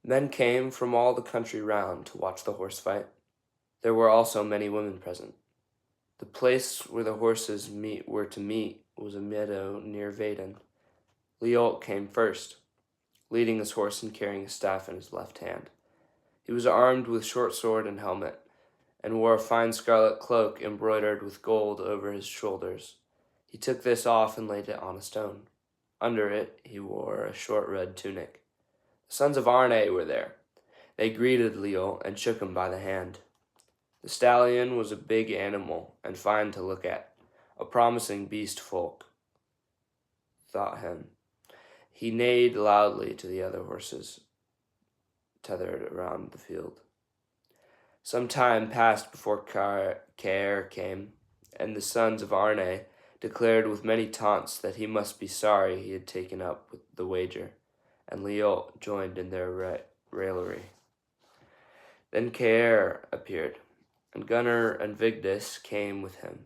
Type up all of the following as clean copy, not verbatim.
Men came from all the country round to watch the horse fight. There were also many women present. The place where the horses were to meet was a meadow near Vaden. Leolt came first, leading his horse and carrying a staff in his left hand. He was armed with short sword and helmet, and wore a fine scarlet cloak embroidered with gold over his shoulders. He took this off and laid it on a stone. Under it he wore a short red tunic. The sons of Arne were there. They greeted Leolt and shook him by the hand. The stallion was a big animal and fine to look at, a promising beast folk thought him. He neighed loudly to the other horses tethered around the field. Some time passed before Caer came, and the sons of Arne declared with many taunts that he must be sorry he had taken up with the wager, and Leolt joined in their raillery. Then Caer appeared, and Gunnar and Vigdis came with him.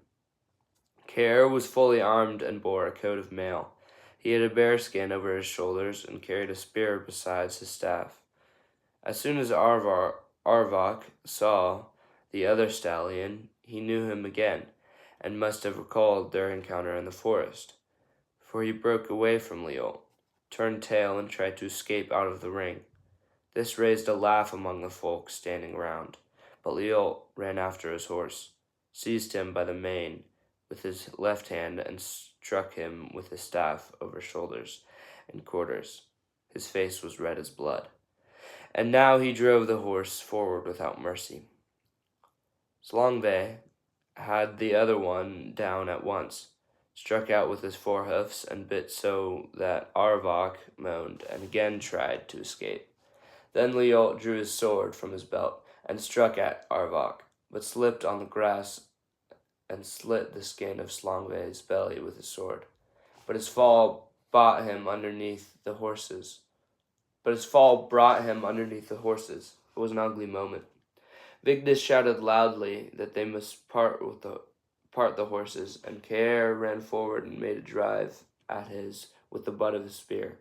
Caer was fully armed and bore a coat of mail. He had a bearskin over his shoulders and carried a spear besides his staff. As soon as Arvok saw the other stallion, he knew him again, and must have recalled their encounter in the forest, for he broke away from Leolt, turned tail, and tried to escape out of the ring. This raised a laugh among the folk standing round, but Leolt ran after his horse, seized him by the mane with his left hand, and struck him with his staff over shoulders and quarters. His face was red as blood. And now he drove the horse forward without mercy. Slangve had the other one down at once, struck out with his forehoofs, and bit so that Arvok moaned and again tried to escape. Then Leolt drew his sword from his belt and struck at Arvok, but slipped on the grass and slit the skin of Slangve's belly with his sword. But his fall brought him underneath the horses. It was an ugly moment. Vigdis shouted loudly that they must part the horses, and Caer ran forward and made a drive at his with the butt of his spear,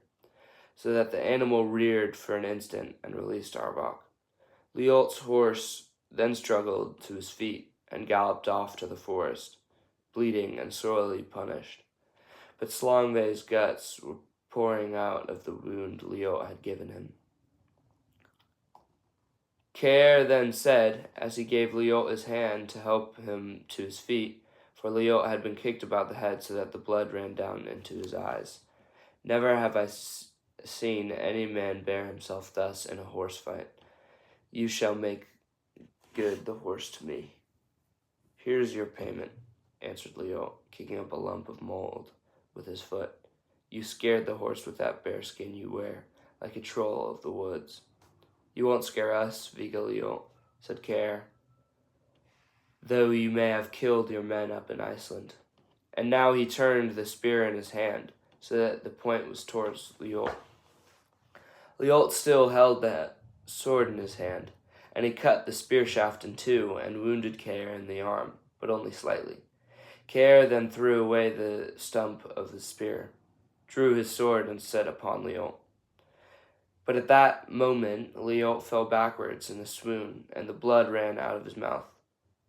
so that the animal reared for an instant and released Arvok. Leolt's horse then struggled to his feet and galloped off to the forest, bleeding and sorely punished. But Slangve's guts were pouring out of the wound Leolt had given him. Caer then said, as he gave Leolt his hand to help him to his feet, for Leolt had been kicked about the head so that the blood ran down into his eyes, "Never have I seen any man bear himself thus in a horse fight. You shall make good the horse to me." "Here's your payment," answered Leolt, kicking up a lump of mold with his foot. "You scared the horse with that bearskin you wear, like a troll of the woods." "You won't scare us, Viga Leolt," said Caer, "though you may have killed your men up in Iceland." And now he turned the spear in his hand, so that the point was towards Leolt. Leolt still held that sword in his hand, and he cut the spear shaft in two and wounded Caer in the arm, but only slightly. Caer then threw away the stump of the spear, drew his sword, and set upon Leolt. But at that moment Leolt fell backwards in a swoon, and the blood ran out of his mouth.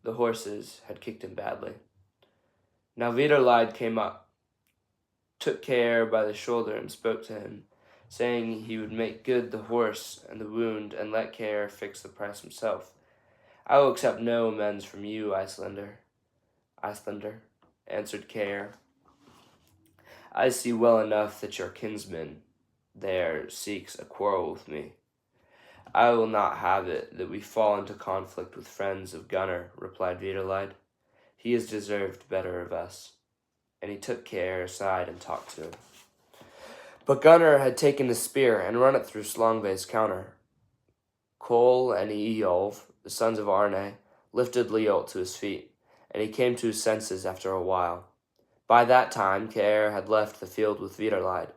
The horses had kicked him badly. Now Vidarlide came up, took Caer by the shoulder, and spoke to him, saying he would make good the horse and the wound, and let Caer fix the price himself. "I will accept no amends from you, Icelander," answered Caer. "I see well enough that your kinsman there seeks a quarrel with me. I will not have it that we fall into conflict with friends of Gunnar," replied Vidarlide. "He has deserved better of us." And he took Caer aside and talked to him. But Gunnar had taken his spear and run it through Slangve's counter. Kol and Eyjolf, the sons of Arne, lifted Leolt to his feet, and he came to his senses after a while. By that time Caer had left the field with Vidarlide.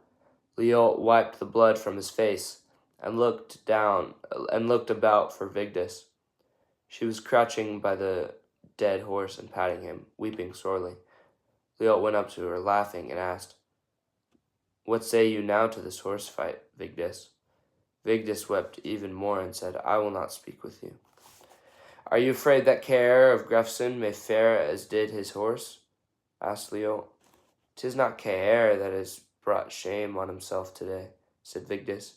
Leolt wiped the blood from his face and looked about for Vigdis. She was crouching by the dead horse and patting him, weeping sorely. Leolt went up to her, laughing, and asked, "What say you now to this horse fight, Vigdis?" Vigdis wept even more and said, I will not speak with you. Are you afraid that Care of Grefsen may fare as did his horse? Asked Leot. 'Tis not Care that has brought shame on himself today, said Vigdis.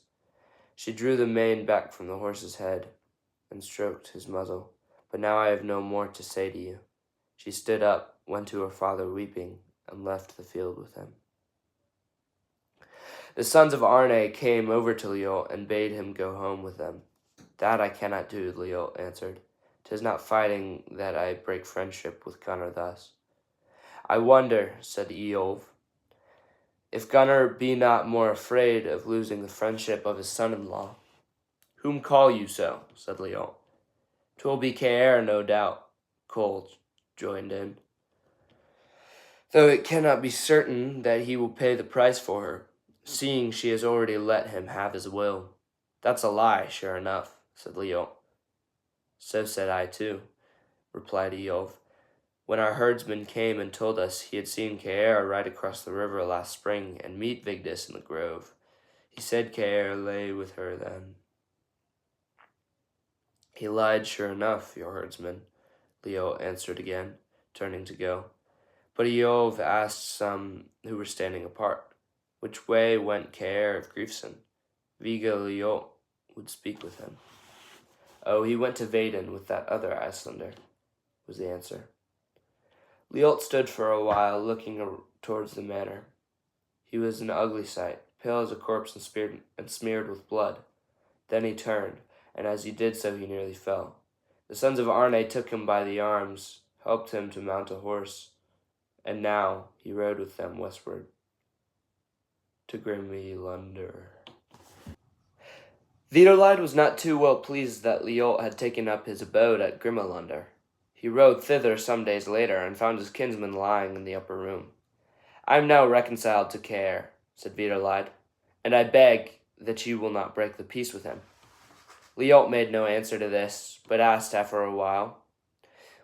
She drew the mane back from the horse's head and stroked his muzzle. But now I have no more to say to you. She stood up, went to her father weeping, and left the field with him. The sons of Arne came over to Leot and bade him go home with them. That I cannot do, Leot answered. 'Tis not fighting that I break friendship with Gunnar thus. I wonder, said Eyjolf, if Gunnar be not more afraid of losing the friendship of his son-in-law. Whom call you so? Said Leot. 'Twill be Caer, no doubt, Cole joined in. Though it cannot be certain that he will pay the price for her, seeing she has already let him have his will. That's a lie, sure enough, said Leot. So said I too, replied Eyjolf, when our herdsman came and told us he had seen Caer ride across the river last spring and meet Vigdis in the grove. He said Caer lay with her then. He lied sure enough, your herdsman, Leot answered again, turning to go. But Eyjolf asked some who were standing apart, which way went Caer of Grefsen? Viga Leot would speak with him. Oh, he went to Vaden with that other Icelander, was the answer. Leot stood for a while, looking towards the manor. He was an ugly sight, pale as a corpse and smeared with blood. Then he turned, and as he did so he nearly fell. The sons of Arne took him by the arms, helped him to mount a horse, and now he rode with them westward to Grimmelunder. Viderlide was not too well pleased that Leot had taken up his abode at Grimmelunder. He rode thither some days later and found his kinsman lying in the upper room. I am now reconciled to Caer, said Viderlide, and I beg that you will not break the peace with him. Leot made no answer to this, but asked after a while,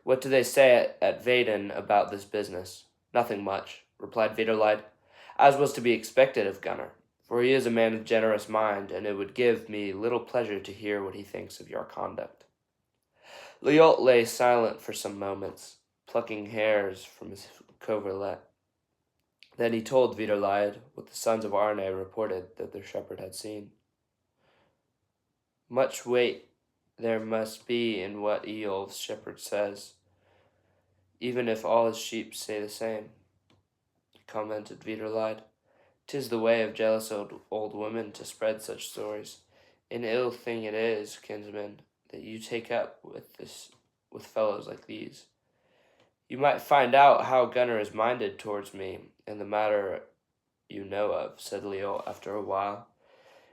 What do they say at Vaden about this business? Nothing much, replied Viderlide, as was to be expected of Gunnar, for he is a man of generous mind, and it would give me little pleasure to hear what he thinks of your conduct. Leot lay silent for some moments, plucking hairs from his coverlet. Then he told Viderlide what the sons of Arne reported that their shepherd had seen. Much weight there must be in what Eyjolf's shepherd says, even if all his sheep say the same, commented Viderlide. 'Tis the way of jealous old women to spread such stories. An ill thing it is, kinsman, that you take up with fellows like these. You might find out how Gunnar is minded towards me in the matter you know of, said Leot after a while.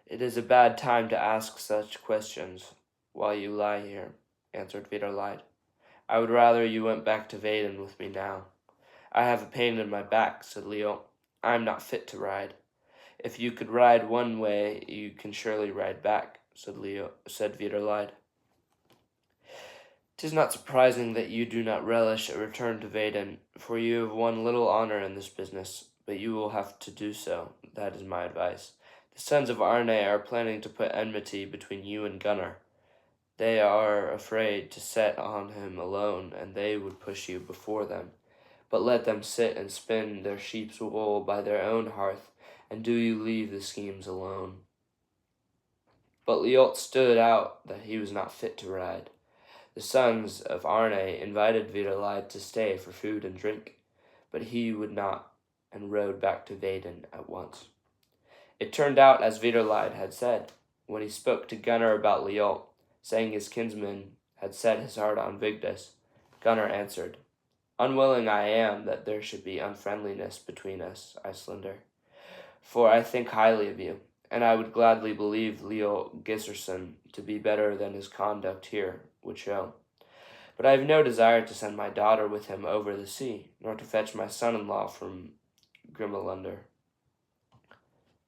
It is a bad time to ask such questions while you lie here, answered Viderlide. I would rather you went back to Vaden with me now. I have a pain in my back, said Leot. I am not fit to ride. If you could ride one way, you can surely ride back, said Viderlide. 'Tis not surprising that you do not relish a return to Vaden, for you have won little honor in this business, but you will have to do so. That is my advice. The sons of Arne are planning to put enmity between you and Gunnar. They are afraid to set on him alone, and they would push you before them. But let them sit and spin their sheep's wool by their own hearth, and do you leave the schemes alone. But Leot stood out that he was not fit to ride. The sons of Arne invited Viderlide to stay for food and drink, but he would not, and rode back to Vaden at once. It turned out as Viderlide had said, when he spoke to Gunnar about Leot, saying his kinsman had set his heart on Vigdis. Gunnar answered, Unwilling I am that there should be unfriendliness between us, Icelander, for I think highly of you, and I would gladly believe Leot Gisserson to be better than his conduct here would show. But I have no desire to send my daughter with him over the sea, nor to fetch my son-in-law from Grimmelunder.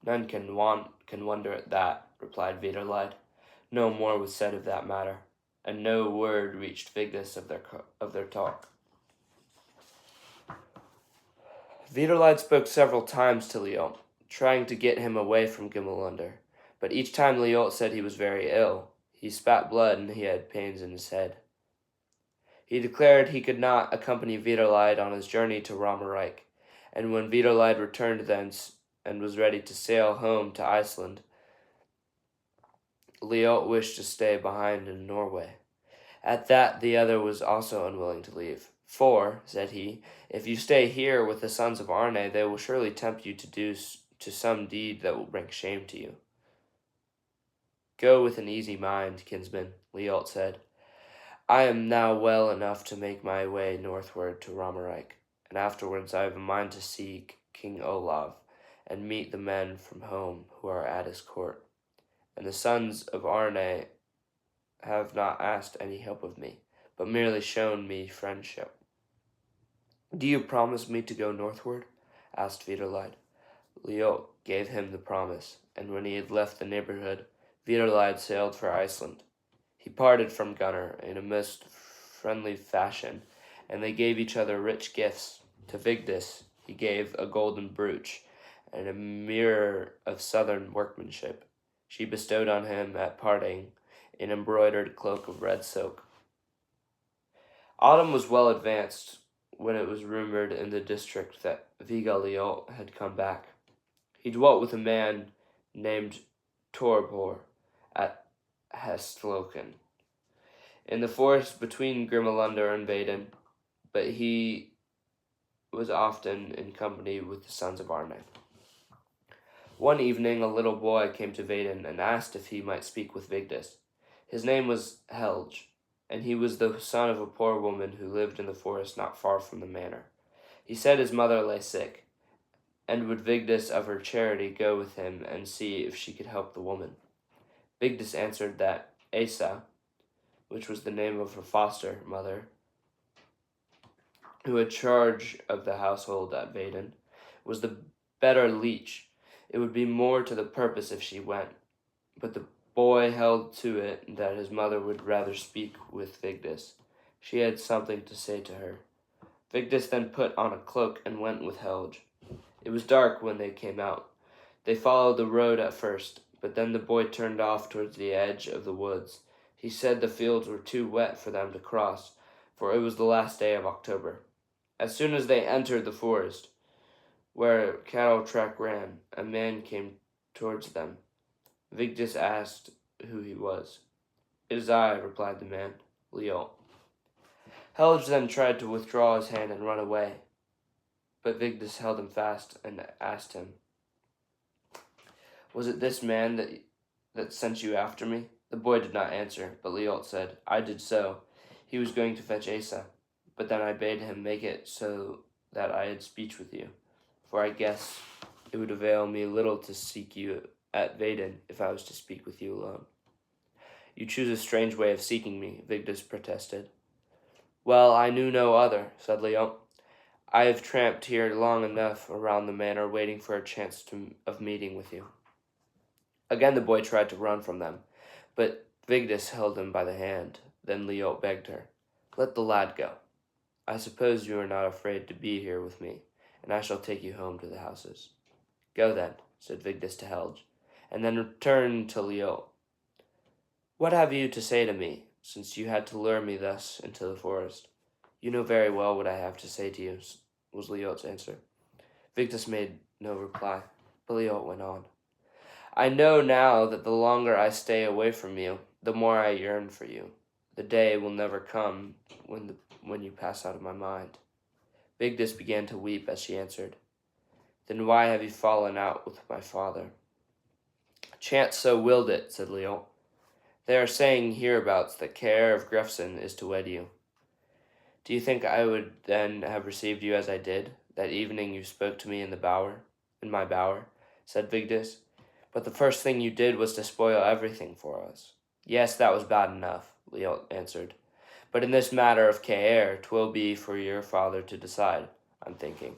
None can wonder at that, replied Viderlide. No more was said of that matter, and no word reached Vigdis of their talk. Viderlide spoke several times to Leot, trying to get him away from Gimmelunder, But each time Liot said he was very ill, he spat blood and he had pains in his head. He declared he could not accompany Vidarlide on his journey to Romerike, and when Vidarlide returned thence and was ready to sail home to Iceland, Liot wished to stay behind in Norway. At that the other was also unwilling to leave. For, said he, if you stay here with the sons of Arne, they will surely tempt you to some deed that will bring shame to you. Go with an easy mind, kinsman, Liot said. I am now well enough to make my way northward to Romerike, and afterwards I have a mind to seek King Olav, and meet the men from home who are at his court. And the sons of Arne have not asked any help of me, but merely shown me friendship. Do you promise me to go northward? Asked Vidarlide. Liot gave him the promise, and when he had left the neighborhood, Vidarlide sailed for Iceland. He parted from Gunnar in a most friendly fashion, and they gave each other rich gifts. To Vigdis he gave a golden brooch and a mirror of southern workmanship. She bestowed on him at parting an embroidered cloak of red silk. Autumn was well advanced when it was rumored in the district that Vigaliot had come back. He dwelt with a man named Torbor at Hestloken, in the forest between Grimalundar and Vaden, but he was often in company with the sons of Arne. One evening a little boy came to Vaden and asked if he might speak with Vigdis. His name was Helge, and he was the son of a poor woman who lived in the forest not far from the manor. He said his mother lay sick, and would Vigdis of her charity go with him and see if she could help the woman. Vigdis answered that Asa, which was the name of her foster mother, who had charge of the household at Vaden, was the better leech. It would be more to the purpose if she went. But the boy held to it that his mother would rather speak with Vigdis. She had something to say to her. Vigdis then put on a cloak and went with Helge. It was dark when they came out. They followed the road at first, but then the boy turned off towards the edge of the woods. He said the fields were too wet for them to cross, for it was the last day of October. As soon as they entered the forest, where a cattle track ran, a man came towards them. Vigdis asked who he was. It is I, replied the man, Liot. Helge then tried to withdraw his hand and run away, but Vigdis held him fast and asked him, Was it this man that sent you after me? The boy did not answer, but Liot said, I did so. He was going to fetch Asa, but then I bade him make it so that I had speech with you, for I guess it would avail me little to seek you at Vaden if I was to speak with you alone. You choose a strange way of seeking me, Vigdis protested. Well, I knew no other, said Liot. I have tramped here long enough around the manor waiting for a chance of meeting with you. Again the boy tried to run from them, but Vigdis held him by the hand. Then Liot begged her, Let the lad go. I suppose you are not afraid to be here with me, and I shall take you home to the houses. Go then, said Vigdis to Helge, and then returned to Liot. What have you to say to me, since you had to lure me thus into the forest? You know very well what I have to say to you, was Liot's answer. Vigdis made no reply, but Liot went on. I know now that the longer I stay away from you, the more I yearn for you. The day will never come when you pass out of my mind. Vigdis began to weep as she answered, Then why have you fallen out with my father? Chance so willed it, said Liot. They are saying hereabouts that Caer of Grefsen is to wed you. Do you think I would then have received you as I did, that evening you spoke to me in my bower, said Vigdis. But the first thing you did was to spoil everything for us. Yes, that was bad enough, Liot answered. But in this matter of Caer, 'twill be for your father to decide, I'm thinking.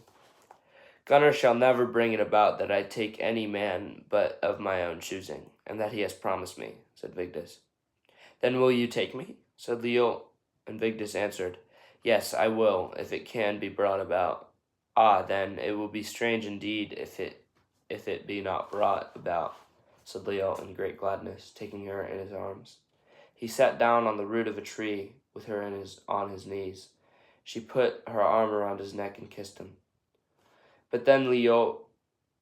Gunnar shall never bring it about that I take any man but of my own choosing, and that he has promised me, said Vigdis. Then will you take me? Said Liot, and Vigdis answered, Yes, I will, if it can be brought about. Ah, then, it will be strange indeed if it be not brought about, said Leo in great gladness, taking her in his arms. He sat down on the root of a tree with her on his knees. She put her arm around his neck and kissed him. But then Leo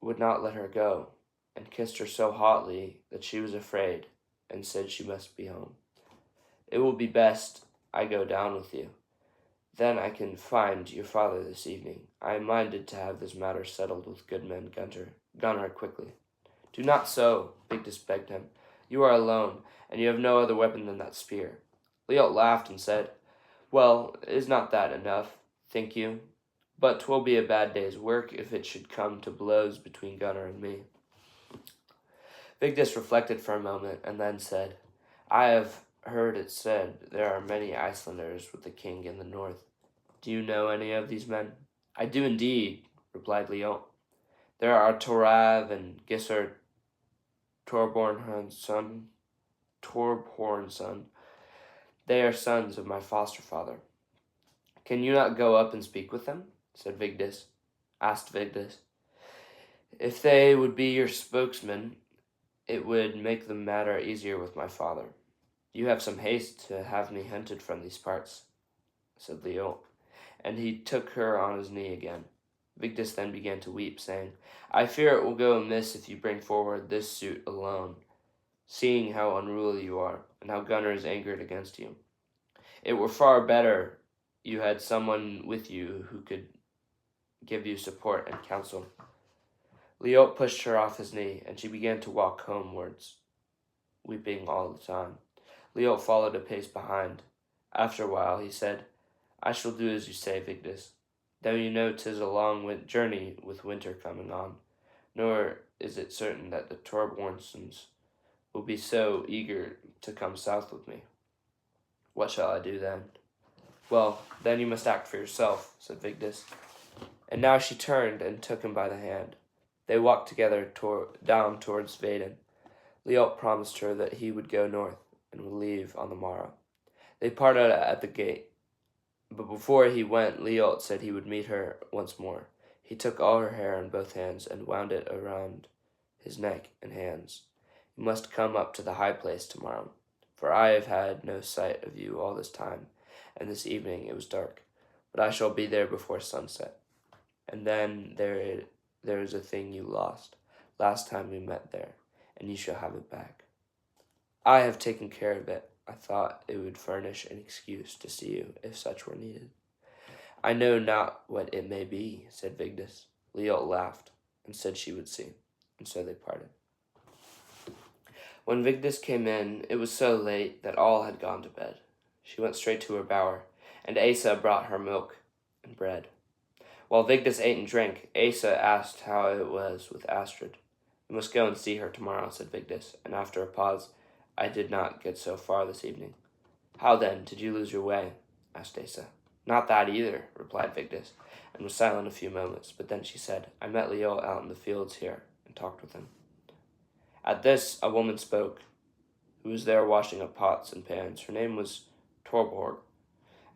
would not let her go, and kissed her so hotly that she was afraid, and said she must be home. It will be best I go down with you. Then I can find your father this evening. I am minded to have this matter settled with Goodman Gunnar quickly. Do not so, Vigdis begged him. You are alone, and you have no other weapon than that spear. Leot laughed and said, Well, is not that enough, think you? But 'twill be a bad day's work if it should come to blows between Gunnar and me. Vigdis reflected for a moment, and then said, I have heard it said there are many Icelanders with the king in the north. Do you know any of these men? I do indeed, replied Leot. There are Torav and Gissur, Torbjorn's son. They are sons of my foster father. Can you not go up and speak with them? Asked Vigdis. If they would be your spokesman, it would make the matter easier with my father. You have some haste to have me hunted from these parts, said Leot, and he took her on his knee again. Vigdis then began to weep, saying, I fear it will go amiss if you bring forward this suit alone, seeing how unruly you are, and how Gunnar is angered against you. It were far better you had someone with you who could give you support and counsel. Leot pushed her off his knee, and she began to walk homewards, weeping all the time. Leot followed a pace behind. After a while he said, I shall do as you say, Vigdis, though you know 'tis a long journey with winter coming on, nor is it certain that the Torbjornsons will be so eager to come south with me. What shall I do then? Well, then you must act for yourself, said Vigdis. And now she turned and took him by the hand. They walked together down towards Vaden. Leot promised her that he would go north and would leave on the morrow. They parted at the gate, but before he went, Leot said he would meet her once more. He took all her hair in both hands and wound it around his neck and hands. You must come up to the high place tomorrow, for I have had no sight of you all this time, and this evening it was dark, but I shall be there before sunset. And then there is a thing you lost last time we met there, and you shall have it back. I have taken care of it. I thought it would furnish an excuse to see you if such were needed. I know not what it may be, said Vigdis. Leot laughed and said she would see, and so they parted. When Vigdis came in, it was so late that all had gone to bed. She went straight to her bower, and Asa brought her milk and bread. While Vigdis ate and drank, Asa asked how it was with Astrid. We must go and see her tomorrow, said Vigdis, and after a pause, I did not get so far this evening. How then, did you lose your way? Asked Asa. Not that either, replied Vigdis, and was silent a few moments, but then she said, I met Leot out in the fields here, and talked with him. At this, a woman spoke, who was there washing up pots and pans. Her name was Torborg,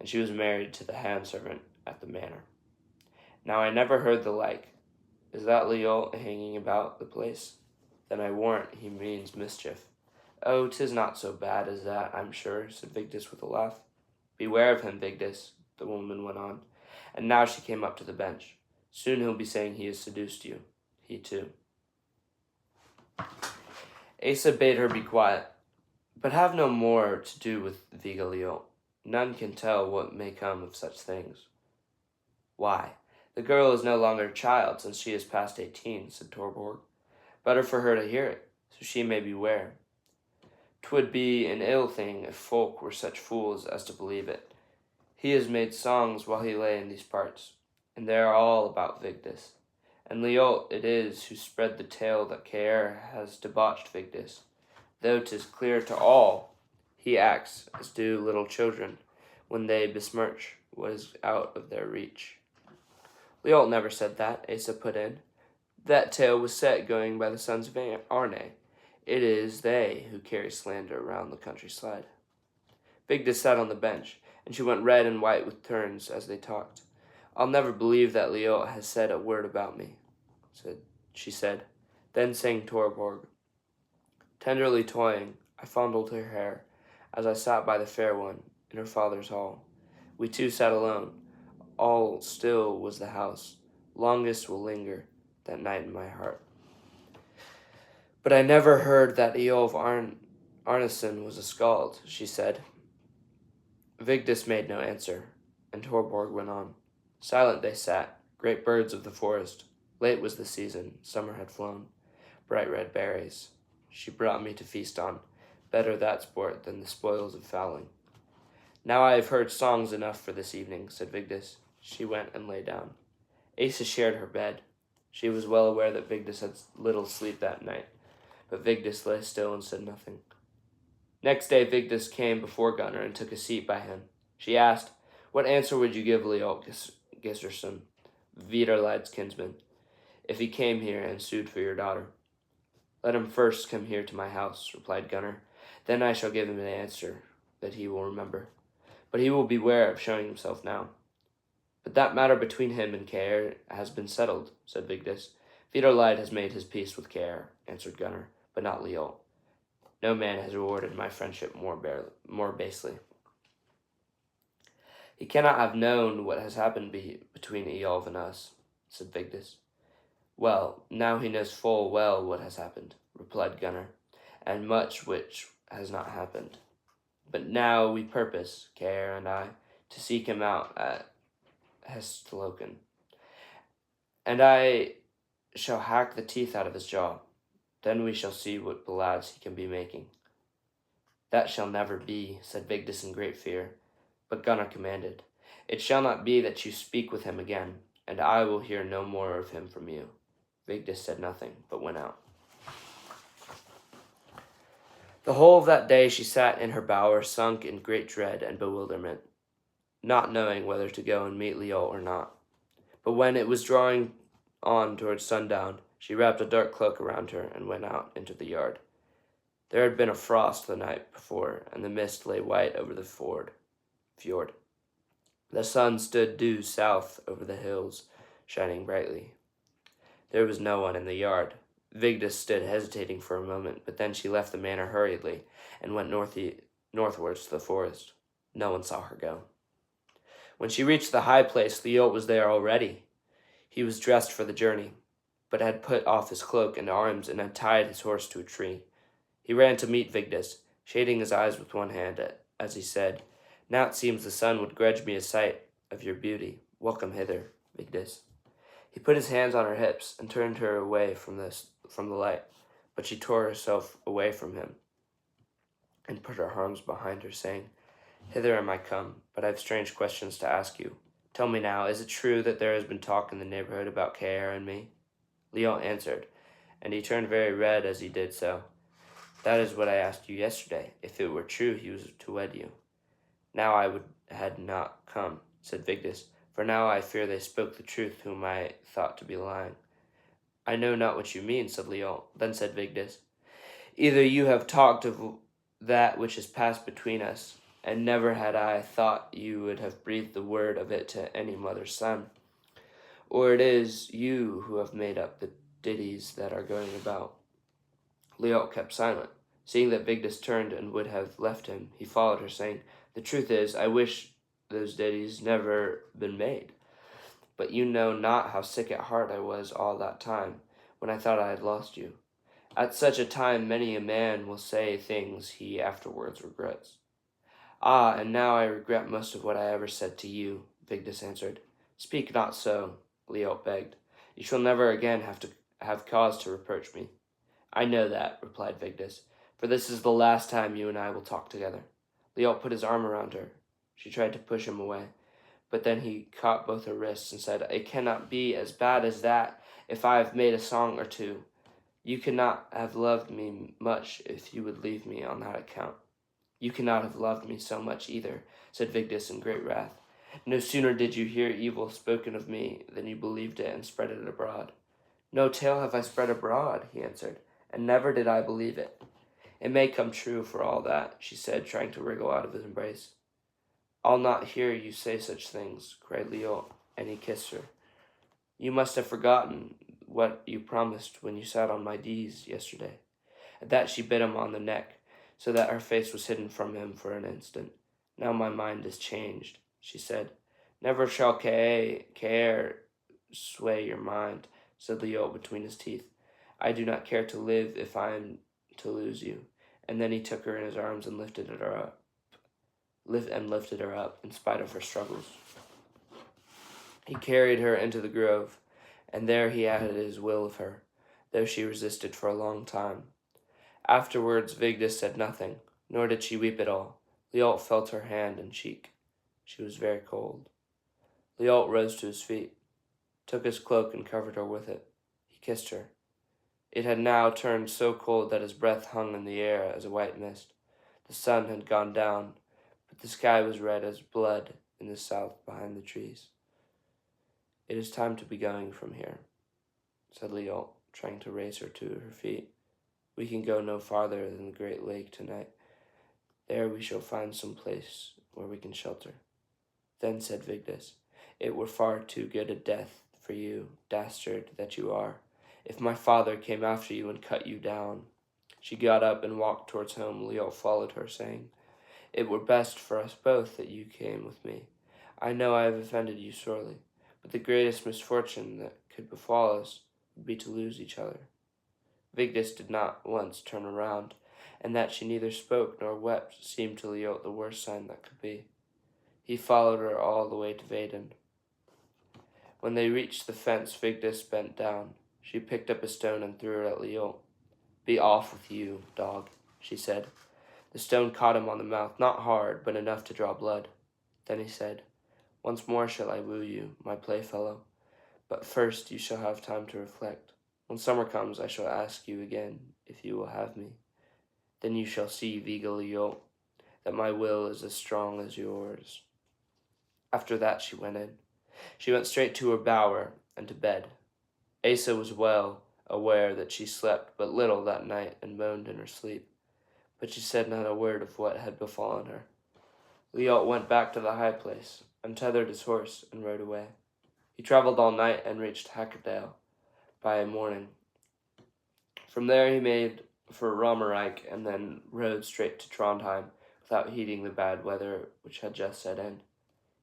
and she was married to the hand servant at the manor. Now I never heard the like. Is that Leot hanging about the place? Then I warrant he means mischief. Oh, 'tis not so bad as that, I'm sure, said Vigdis with a laugh. Beware of him, Vigdis, the woman went on, and now she came up to the bench. Soon he'll be saying he has seduced you, he too. Asa bade her be quiet, but have no more to do with Viga Leot. None can tell what may come of such things. Why, the girl is no longer a child since she is past 18, said Torborg. Better for her to hear it, so she may beware. 'Twould be an ill thing if folk were such fools as to believe it. He has made songs while he lay in these parts, and they are all about Vigdis. And Leot it is who spread the tale that Caer has debauched Vigdis, though 'tis clear to all he acts as do little children when they besmirch what is out of their reach. Leot never said that, Asa put in. That tale was set going by the sons of Arne. It is they who carry slander around the countryside. Vigdis sat on the bench, and she went red and white with turns as they talked. I'll never believe that Leot has said a word about me, she said. Then sang Torborg. Tenderly toying, I fondled her hair as I sat by the fair one in her father's hall. We two sat alone. All still was the house. Longest will linger that night in my heart. But I never heard that Eolf Arneson was a skald, she said. Vigdis made no answer, and Torborg went on. Silent they sat, great birds of the forest. Late was the season, summer had flown. Bright red berries she brought me to feast on. Better that sport than the spoils of fowling. Now I have heard songs enough for this evening, said Vigdis. She went and lay down. Asa shared her bed. She was well aware that Vigdis had little sleep that night, but Vigdis lay still and said nothing. Next day Vigdis came before Gunnar and took a seat by him. She asked, "What answer would you give Leolt Gisserson, Vidarlaid's kinsman, if he came here and sued for your daughter?" "Let him first come here to my house," replied Gunnar. "Then I shall give him an answer that he will remember. But he will beware of showing himself now." "But that matter between him and Care has been settled," said Vigdis. "Vidarlaid has made his peace with Care," answered Gunnar, "but not Leolt. No man has rewarded my friendship more basely." "He cannot have known what has happened between Eolf and us," said Vigdis. "Well, now he knows full well what has happened," replied Gunnar, "and much which has not happened. But now we purpose, Care and I, to seek him out at Hestloken, and I shall hack the teeth out of his jaw. Then we shall see what ballades he can be making." "That shall never be," said Vigdis in great fear. But Gunnar commanded, "It shall not be that you speak with him again, and I will hear no more of him from you." Vigdis said nothing, but went out. The whole of that day she sat in her bower, sunk in great dread and bewilderment, not knowing whether to go and meet Leolt or not. But when it was drawing on towards sundown, she wrapped a dark cloak around her and went out into the yard. There had been a frost the night before, and the mist lay white over the fjord. The sun stood due south over the hills, shining brightly. There was no one in the yard. Vigdis stood hesitating for a moment, but then she left the manor hurriedly and went northwards to the forest. No one saw her go. When she reached the high place, Leolt was there already. He was dressed for the journey, but had put off his cloak and arms and had tied his horse to a tree. He ran to meet Vigdis, shading his eyes with one hand, as he said, "Now it seems the sun would grudge me a sight of your beauty. Welcome hither, Vigdis." He put his hands on her hips and turned her away from the light, but she tore herself away from him and put her arms behind her, saying, "Hither am I come, but I have strange questions to ask you. Tell me now, is it true that there has been talk in the neighborhood about Care and me?" Leolt answered, and he turned very red as he did so. "That is what I asked you yesterday, if it were true he was to wed you." "Now I had not come," said Vigdis, "for now I fear they spoke the truth whom I thought to be lying." "I know not what you mean," said Leolt. Then said Vigdis, "Either you have talked of that which has passed between us, and never had I thought you would have breathed the word of it to any mother's son, or it is you who have made up the ditties that are going about." Leolt kept silent. Seeing that Vigdis turned and would have left him, he followed her, saying, "The truth is, I wish those ditties never been made. But you know not how sick at heart I was all that time, when I thought I had lost you. At such a time many a man will say things he afterwards regrets." "Ah, and now I regret most of what I ever said to you," Vigdis answered. "Speak not so," Leolt begged. "You shall never again have cause to reproach me." "I know that," replied Vigdis, "for this is the last time you and I will talk together." Leolt put his arm around her. She tried to push him away, but then he caught both her wrists and said, "It cannot be as bad as that if I have made a song or two. You cannot have loved me much if you would leave me on that account." "You cannot have loved me so much either," said Vigdis in great wrath. "No sooner did you hear evil spoken of me than you believed it and spread it abroad." "No tale have I spread abroad," he answered, "and never did I believe it." "It may come true for all that," she said, trying to wriggle out of his embrace. "I'll not hear you say such things," cried Leolt, and he kissed her. "You must have forgotten what you promised when you sat on my knees yesterday." At that she bit him on the neck, so that her face was hidden from him for an instant. Now my mind is changed, she said. Never shall care sway your mind, said Leo between his teeth. I do not care to live if I am to lose you. And then he took her in his arms and lifted her up in spite of her struggles. He carried her into the grove, and there he added his will of her, though she resisted for a long time. Afterwards Vigdis said nothing, nor did she weep at all. Liot felt her hand and cheek. She was very cold. Liot rose to his feet, took his cloak and covered her with it. He kissed her. It had now turned so cold that his breath hung in the air as a white mist. The sun had gone down, but the sky was red as blood in the south behind the trees. It is time to be going from here, said Liot, trying to raise her to her feet. We can go no farther than the great lake tonight. There we shall find some place where we can shelter. Then said Vigdis, it were far too good a death for you, dastard that you are, if my father came after you and cut you down. She got up and walked towards home. Liot followed her, saying, it were best for us both that you came with me. I know I have offended you sorely, but the greatest misfortune that could befall us would be to lose each other. Vigdis did not once turn around, and that she neither spoke nor wept seemed to Liot the worst sign that could be. He followed her all the way to Vaden. When they reached the fence, Vigdis bent down. She picked up a stone and threw it at Liot. Be off with you, dog, she said. The stone caught him on the mouth, not hard, but enough to draw blood. Then he said, once more shall I woo you, my playfellow, but first you shall have time to reflect. When summer comes, I shall ask you again if you will have me. Then you shall see, Viga Liot, that my will is as strong as yours. After that she went in. She went straight to her bower and to bed. Asa was well aware that she slept but little that night and moaned in her sleep, but she said not a word of what had befallen her. Liot went back to the high place, untethered his horse, and rode away. He traveled all night and reached Hackerdale by morning. From there he made for Romerike and then rode straight to Trondheim without heeding the bad weather which had just set in.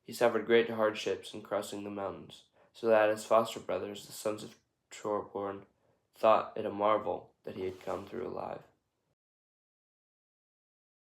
He suffered great hardships in crossing the mountains, so that his foster brothers, the sons of Thorborn, thought it a marvel that he had come through alive.